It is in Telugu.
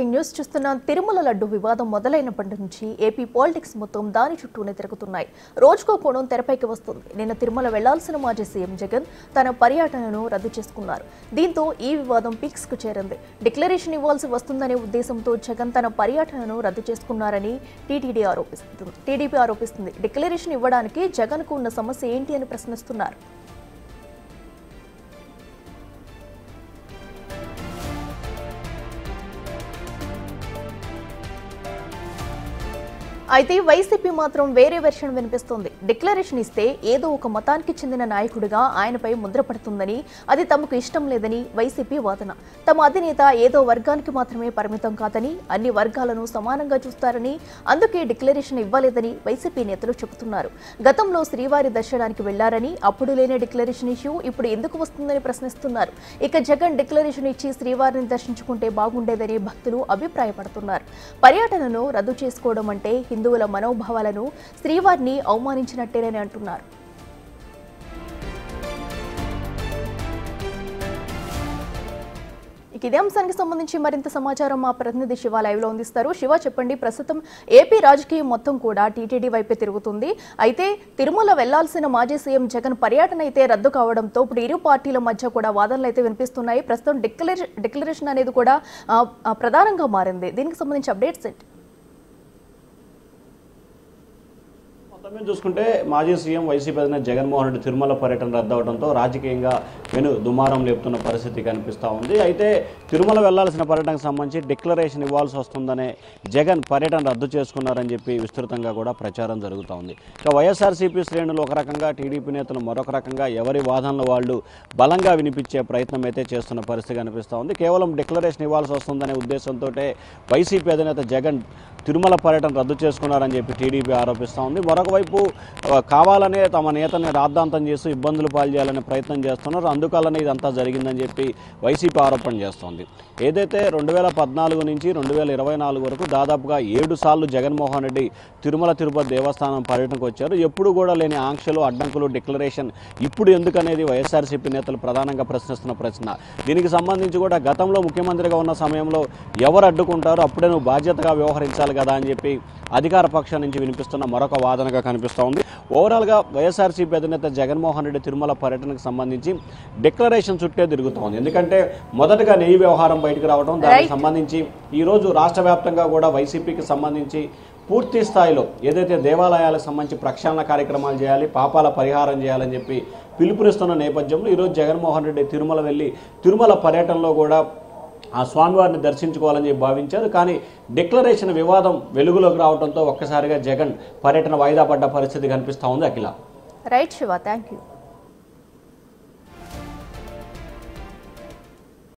బ్రేకింగ్ న్యూస్ చూస్తున్నాం. తిరుమల లడ్డు వివాదం మొదలైనప్పటి నుంచి ఏపీ పాలిటిక్స్ మొత్తం దాని చుట్టూనే తిరుగుతున్నాయి. రోజుకో కోణం తెరపైకి వస్తుంది. నిన్న తిరుమల వెళ్లాల్సిన మాజీ సీఎం జగన్ తన పర్యటనను రద్దు చేసుకున్నారు. దీంతో ఈ వివాదం పీక్స్ కు చేరింది. డిక్లరేషన్ ఇవ్వాల్సి వస్తుందనే ఉద్దేశంతో జగన్ తన పర్యటనను రద్దు చేసుకున్నారని టీడీపీ ఆరోపిస్తుంది. డిక్లరేషన్ ఇవ్వడానికి జగన్ కు ఉన్న సమస్య ఏంటి అని ప్రశ్నిస్తున్నారు. అయితే వైసీపీ మాత్రం వేరే వెర్షన్ వినిపిస్తోంది. డిక్లరేషన్ ఇస్తే ఏదో ఒక మతానికి చెందిన నాయకుడిగా ఆయనపై ముద్ర పడుతుందని, అది తమకు ఇష్టం లేదని వైసీపీ వాదన. తమ అధినేత ఏదో వర్గానికి మాత్రమే పరిమితం కాదని, అన్ని వర్గాలను సమానంగా చూస్తారని, అందుకే డిక్లరేషన్ ఇవ్వలేదని వైసీపీ నేతలు చెబుతున్నారు. గతంలో శ్రీవారి దర్శనానికి వెళ్లారని, అప్పుడు లేని డిక్లరేషన్ ఇష్యూ ఇప్పుడు ఎందుకు వస్తుందని ప్రశ్నిస్తున్నారు. ఇక జగన్ డిక్లరేషన్ ఇచ్చి శ్రీవారిని దర్శించుకుంటే బాగుండేదని భక్తులు అభిప్రాయపడుతున్నారు. పర్యటనను రద్దు చేసుకోవడం అంటే హిందువుల మనోభావాలను, శ్రీవారిని అవమానించినట్టేనని అంటున్నారు. ఇదే అంశానికి సంబంధించి మరింత సమాచారం మా ప్రతినిధి శివ లైవ్ లో అందిస్తారు. శివ, చెప్పండి, ప్రస్తుతం ఏపీ రాజకీయం మొత్తం కూడా టీటీడీ వైపే తిరుగుతుంది. అయితే తిరుమల వెళ్లాల్సిన మాజీ సీఎం జగన్ పర్యటన అయితే రద్దు కావడంతో ఇప్పుడు ఇరు పార్టీల మధ్య కూడా వాదనలు అయితే వినిపిస్తున్నాయి. ప్రస్తుతం డిక్లరేషన్ అనేది కూడా ప్రధానంగా మారింది. దీనికి సంబంధించి అప్డేట్స్ ఏంటి? మొత్తం చూసుకుంటే మాజీ సీఎం వైసీపీ అధినేత జగన్మోహన్ రెడ్డి తిరుమల పర్యటన రద్దు అవడంతో రాజకీయంగా దుమారం లేపుతున్న పరిస్థితి కనిపిస్తూ ఉంది. అయితే తిరుమల వెళ్లాల్సిన పర్యటనకు సంబంధించి డిక్లరేషన్ ఇవ్వాల్సి వస్తుందనే జగన్ పర్యటన రద్దు చేసుకున్నారని చెప్పి విస్తృతంగా కూడా ప్రచారం జరుగుతూ ఉంది. ఇక వైఎస్ఆర్సీపీ శ్రేణులు ఒక రకంగా, టీడీపీ నేతలు మరొక రకంగా ఎవరి వాదనలు వాళ్ళు బలంగా వినిపించే ప్రయత్నం అయితే చేస్తున్న పరిస్థితి కనిపిస్తూ ఉంది. కేవలం డిక్లరేషన్ ఇవ్వాల్సి వస్తుందనే ఉద్దేశంతో వైసీపీ అధినేత జగన్ తిరుమల పర్యటన రద్దు చేసుకున్నారని చెప్పి టీడీపీ ఆరోపిస్తూ ఉంది. మరొక వైపు కావాలనే తమ నేతల్ని రాద్ధాంతం చేస్తూ ఇబ్బందులు పాలు చేయాలనే ప్రయత్నం చేస్తున్నారు. అందువల్లనే ఇదంతా జరిగిందని చెప్పి వైసీపీ ఆరోపణ చేస్తోంది. ఏదైతే 2014 నుంచి 2024 వరకు దాదాపుగా 7 సార్లు జగన్మోహన్ రెడ్డి తిరుమల తిరుపతి దేవస్థానం పర్యటనకు వచ్చారు. ఎప్పుడు కూడా లేని ఆంక్షలు, అడ్డంకులు, డిక్లరేషన్ ఇప్పుడు ఎందుకనేది వైఎస్ఆర్సీపీ నేతలు ప్రధానంగా ప్రశ్నిస్తున్న ప్రశ్న. దీనికి సంబంధించి కూడా గతంలో ముఖ్యమంత్రిగా ఉన్న సమయంలో ఎవరు అడ్డుకుంటారో అప్పుడే నువ్వు బాధ్యతగా వ్యవహరించాలి కదా అని చెప్పి అధికార పక్షం నుంచి వినిపిస్తున్న మరొక వాదనగా కనిపిస్తూ ఉంది. ఓవరాల్గా వైఎస్ఆర్సీపీ అధినేత జగన్మోహన్ రెడ్డి తిరుమల పర్యటనకు సంబంధించి డిక్లరేషన్ చుట్టే తిరుగుతోంది. ఎందుకంటే మొదటగా నెయ్యి వ్యవహారం బయటకు రావడం, దానికి సంబంధించి ఈరోజు రాష్ట్ర వ్యాప్తంగా కూడా వైసీపీకి సంబంధించి పూర్తి స్థాయిలో ఏదైతే దేవాలయాలకు సంబంధించి ప్రక్షాళన కార్యక్రమాలు చేయాలి, పాపాల పరిహారం చేయాలని చెప్పి పిలుపునిస్తున్న నేపథ్యంలో ఈరోజు జగన్మోహన్ రెడ్డి తిరుమల వెళ్ళి తిరుమల పర్యటనలో కూడా ఆ స్వామివారిని దర్శించుకోవాలని చెప్పి భావించారు. కానీ డిక్లరేషన్ వివాదం వెలుగులోకి రావడంతో ఒక్కసారిగా జగన్ పర్యటన వాయిదా పడ్డ పరిస్థితి కనిపిస్తూ ఉంది. Akhila. Right Shiva, thank you.